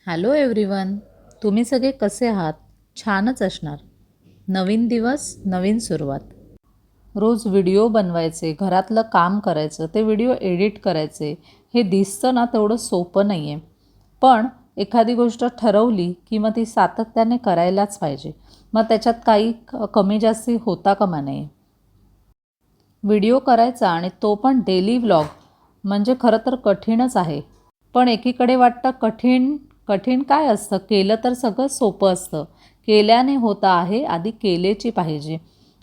Hello everyone, तुम्ही सगळे कसे आहात? छानच असणार. नवीन दिवस, नवीन सुरुवात. रोज व्हिडिओ बनवायचे, घरातलं काम करायचं, ते व्हिडिओ एडिट करायचे. हे दिसतं ना तेवढं सोपं नाही आहे. पण एखादी गोष्ट ठरवली की मग ती सातत्याने करायलाच पाहिजे. मग त्याच्यात काही कमी जास्ती होता कामा नये. व्हिडिओ करायचा आणि तो पण डेली व्लॉग म्हणजे खरं तर कठीणच आहे. पण एकीकडे वाटतं कठीण कठीण काय असतं, केलं तर सगळं सोपं असतं. केल्याने होतं आहे, आधी केलेची पाहिजे.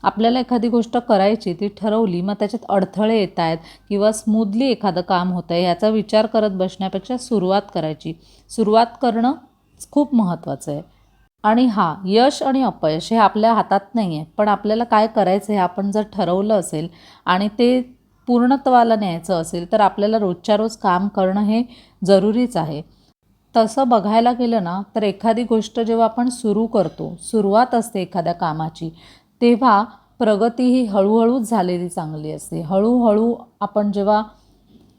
आपल्याला एखादी गोष्ट करायची, ती ठरवली, मग त्याच्यात अडथळे येत आहेत किंवा स्मूथली एखादं काम होतं आहे ह्याचा विचार करत बसण्यापेक्षा सुरुवात करायची. सुरुवात करणं खूप महत्त्वाचं आहे. आणि हां, यश आणि अपयश हे आपल्या हातात नाही आहे. पण आपल्याला काय करायचं हे आपण जर ठरवलं असेल आणि ते पूर्णत्वाला न्यायचं असेल तर आपल्याला रोजच्या रोज काम करणं हे जरुरीच आहे. तसं बघायला गेलं ना तर एखादी गोष्ट जेव्हा आपण सुरू करतो, सुरुवात असते एखाद्या कामाची, तेव्हा प्रगती ही हळूहळूच झालेली चांगली असते. हळूहळू आपण जेव्हा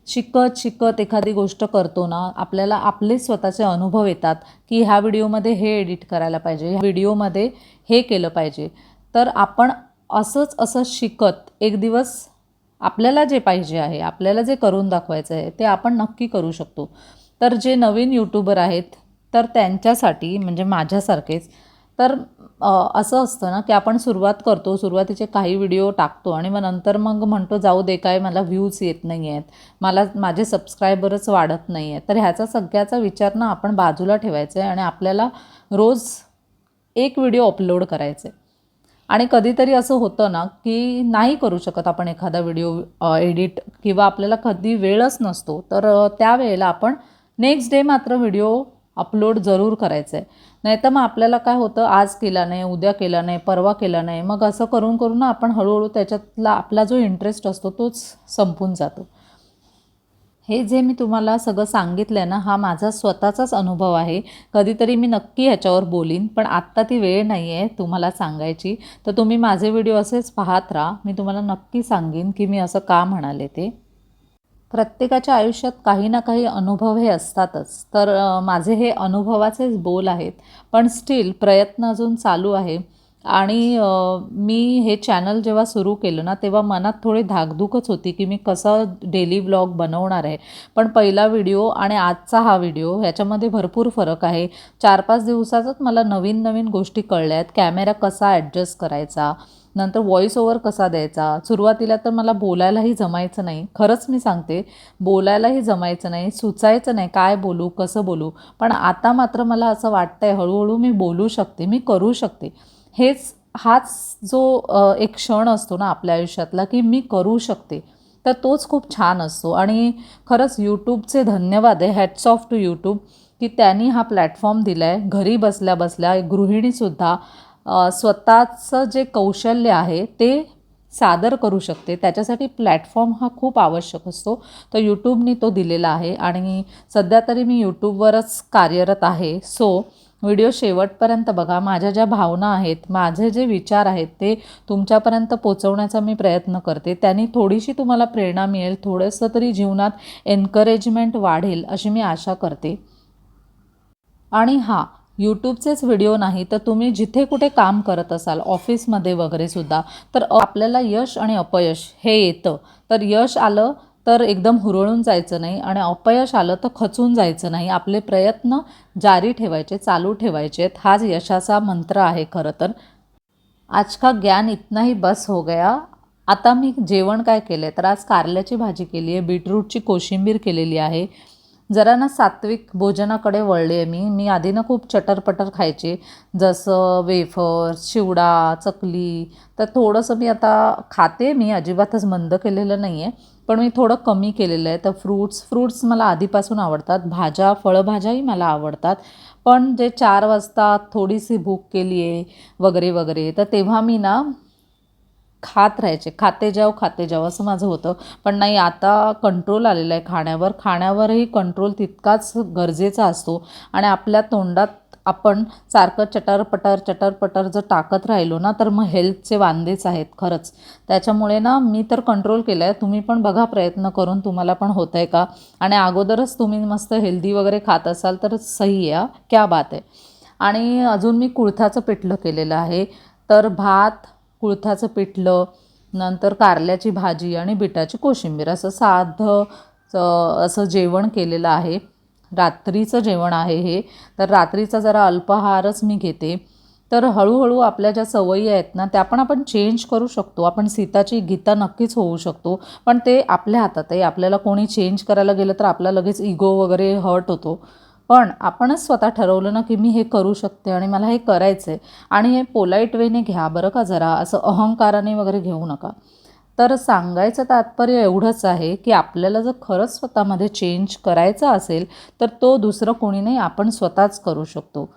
शिकत शिकत एखादी गोष्ट करतो ना, आपल्याला आपले स्वतःचे अनुभव येतात की ह्या व्हिडिओमध्ये हे एडिट करायला पाहिजे, ह्या व्हिडिओमध्ये हे केलं पाहिजे. तर आपण असंच शिकत एक दिवस आपल्याला जे पाहिजे आहे, आपल्याला जे करून दाखवायचं आहे ते आपण नक्की करू शकतो. तर जे नवीन यूट्यूबर आहेत तर त्यांच्यासाठी म्हणजे माझ्यासारखेच तर असं असतं ना की आपण सुरुवात करतो, सुरुवातीचे काही व्हिडिओ टाकतो आणि मग नंतर म्हणतो जाऊ दे, काय मला व्ह्यूज येत नाही आहेत, माझे सबस्क्रायबरच वाढत नाही आहेत. तर ह्याचा सगळ्याचा विचार ना आपण बाजूला ठेवायचा आहे आणि आपल्याला रोज एक व्हिडिओ अपलोड करायचे. आणि कधीतरी असं होतं ना की नाही करू शकत आपण एखादा व्हिडिओ एडिट किंवा आपल्याला कधी वेळच नसतो, तर त्यावेळेला आपण नेक्स्ट डे मात्र व्हिडिओ अपलोड जरूर करायचं आहे. नाहीतर मग आपल्याला काय होतं, आज केला नाही, उद्या केला नाही, परवा केला नाही, मग असं करून करून ना आपण हळूहळू त्याच्यातला आपला जो इंटरेस्ट असतो तोच संपून जातो. हे जे मी तुम्हाला सगळं सांगितलं आहे ना, हा माझा स्वतःचाच अनुभव आहे. कधीतरी मी नक्की ह्याच्यावर बोलीन, पण आत्ता ती वेळ नाही आहे तुम्हाला सांगायची. तर तुम्ही माझे व्हिडिओ असेच पाहत राहा. मी तुम्हाला नक्की सांगेन की मी असं का म्हणाले ते. प्रत्येकाच्या आयुष्यात काही ना काही अनुभव हे असतातच. तर माझे हे अनुभवाचेच बोल आहेत. पण स्टील प्रयत्न अजून चालू आहे. आणि मी हे चॅनल जेव्हा सुरू केलं ना तेव्हा मनात थोडी धाकधूकच होती की मी कसं डेली व्लॉग बनवणार आहे. पण पहिला व्हिडिओ आणि आजचा हा व्हिडिओ ह्याच्यामध्ये भरपूर फरक आहे. 4-5 दिवसातच मला नवीन नवीन गोष्टी कळल्या आहेत. कॅमेरा कसा ॲडजस्ट करायचा, नंतर व्हॉईस ओव्हर कसा द्यायचा. सुरुवातीला तर मला बोलायलाही जमायचं नाही, खरंच मी सांगते, बोलायलाही जमायचं नाही, सुचायचं नाही काय बोलू, कसं बोलू. पण आता मात्र मला असं वाटतंय हळूहळू मी बोलू शकते, मी करू शकते. हाच जो एक क्षण असतो ना आपल्या आयुष्यातला की मी करू शकते, तर तोच खूप छान असतो. आणि खरंच यूट्यूबचे धन्यवाद आहे, हॅट्स ऑफ टू यूट्यूब, की त्यांनी हा प्लॅटफॉर्म दिला आहे. घरी बसल्या बसल्या एक गृहिणीसुद्धा स्वतःचं जे कौशल्य आहे ते सादर करू शकते. त्याच्यासाठी प्लॅटफॉर्म हा खूप आवश्यक असतो. तर यूट्यूबनी तो दिलेला आहे आणि सध्या तरी मी यूट्यूबवरच कार्यरत आहे. सो व्हिडिओ शेवटपर्यंत बघा. माझ्या ज्या भावना आहेत, माझे जे विचार आहेत ते तुमच्यापर्यंत पोचवण्याचा मी प्रयत्न करते. त्यांनी थोडीशी तुम्हाला प्रेरणा मिळेल, थोडंसं तरी जीवनात एन्करेजमेंट वाढेल अशी मी आशा करते. आणि हां, यूट्यूबचेच व्हिडिओ नाही तर तुम्ही जिथे कुठे काम करत असाल, ऑफिसमध्ये वगैरे सुद्धा, तर आपल्याला यश आणि अपयश हे येतं. तर यश आलं तर एकदम हुरळून जायचं नाही आणि अपयश आलं तर खचून जायचं नाही. आपले प्रयत्न जारी ठेवायचे, चालू ठेवायचे आहेत. हाच यशाचा मंत्र आहे खरं तर. आज का ज्ञान इतना ही बस हो गया. आता मी जेवण काय केलं आहे तर आज कारल्याची भाजी केली आहे, बीटरूटची कोशिंबीर केलेली आहे. जरा ना सात्विक भोजनाकडे वळले आहे मी. मी आधी ना खूप चटरपटर खायचे, जसं वेफर्स, चिवडा, चकली. तर थोडंसं मी आता खाते, मी अजिबातच बंद केलेलं नाही आहे, पण मी थोडं कमी केलेलं आहे. तर फ्रूट्स मला आधीपासून आवडतात, फळभाज्याही मला आवडतात. पण जे 4 वाजता थोडीशी भूक केली आहे वगैरे वगैरे, तर तेव्हा मी ना खात राहायचे, खाते जाव असं माझं होतं. पण नाही, आता कंट्रोल आलेला आहे खाण्यावरही कंट्रोल तितकाच गरजेचा असतो. आणि आपल्या तोंडात आपण सारखं चटर-पटर जर टाकत राहिलो ना, तर मग हेल्थचे वांदेच आहेत खरंच. त्याच्यामुळे ना मी तर कंट्रोल केलं आहे. तुम्ही पण बघा प्रयत्न करून तुम्हाला पण होतं आहे का? आणि अगोदरच तुम्ही मस्त हेल्दी वगैरे खात असाल तर सही आहे, क्या बात आहे. आणि अजून मी कुळथाचं पिठलं केलेलं आहे. तर भात, कुळथाचं पिठलं, नंतर कारल्याची भाजी आणि बिटाची कोशिंबीर असं साधं असं जेवण केलेलं आहे. रात्रीचं जेवण आहे हे. तर रात्रीचा जरा अल्पाहारच मी घेते. तर हळूहळू आपल्या ज्या सवयी आहेत ना त्या पण आपण चेंज करू शकतो. आपण सीताची गीता नक्कीच होऊ शकतो. पण ते आपल्या हातात आहे. आपल्याला कोणी चेंज करायला गेलं तर आपला लगेच इगो वगैरे हर्ट होतो. पण आपणच स्वतः ठरवलं ना की मी हे करू शकते आणि मला हे करायचं आहे आणि हे पोलाईट वेने घ्या बरं का, जरा असं अहंकाराने वगैरे घेऊ नका. तर सांगायचं तात्पर्य एवढंच आहे की आपल्याला जर खरंच स्वतःमध्ये चेंज करायचा असेल तर तो दुसरं कोणी नाही, आपण स्वतःच करू शकतो.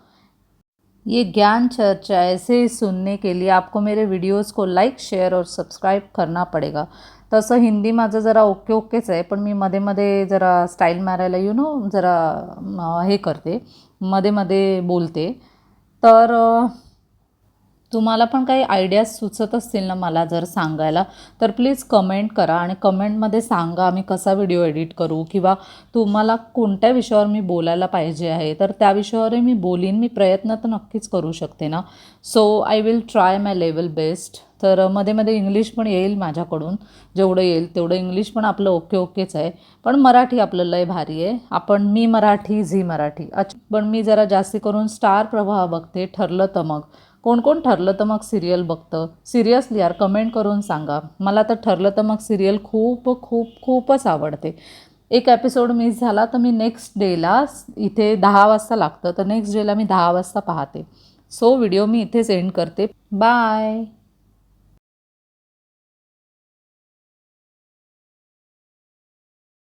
ये ज्ञान चर्चा ऐसे सुनने के लिए आपको मेरे वीडियोज़ को लाइक शेयर और सब्सक्राइब करना पड़ेगा. तसं हिंदी माझं जरा ओके ओकेच आहे, पण मी मध्ये मध्ये जरा स्टाईल मारायला जरा हे करते, मध्ये मध्ये बोलते. तर तुम्हाला पण काही आयडियाज सुचत असतील ना मला जर सांगायला, तर प्लीज कमेंट करा आणि कमेंटमध्ये सांगा मी कसा व्हिडिओ एडिट करू किंवा तुम्हाला कोणत्या विषयावर मी बोलायला पाहिजे आहे, तर त्या विषयावरही मी बोलीन. मी प्रयत्न तर नक्कीच करू शकते ना. So I will try my level best. तर मध्ये मध्ये इंग्लिश पण येईल माझ्याकडून, जेवढं येईल तेवढं. इंग्लिश पण आपलं ओके ओकेच आहे, पण मराठी आपलं लय भारी आहे. मी मराठी, झी मराठी. अच्छा, पण मी जरा जास्ती करून स्टार प्रवाह बघते. ठरलं तर मग कोण कोण ठरलं तर मग सिरियल बघतं. सिरियसली यार, कमेंट करून सांगा. मला तर ठरलं तर मग सिरियल खूप खूप खूपच आवडते. एक एपिसोड मिस झाला तर मी नेक्स्ट डेला, इथे 10 वाजता लागतं तर नेक्स्ट डेला मी 10 वाजता पाहते. सो व्हिडिओ मी इथेच एंड करते. बाय.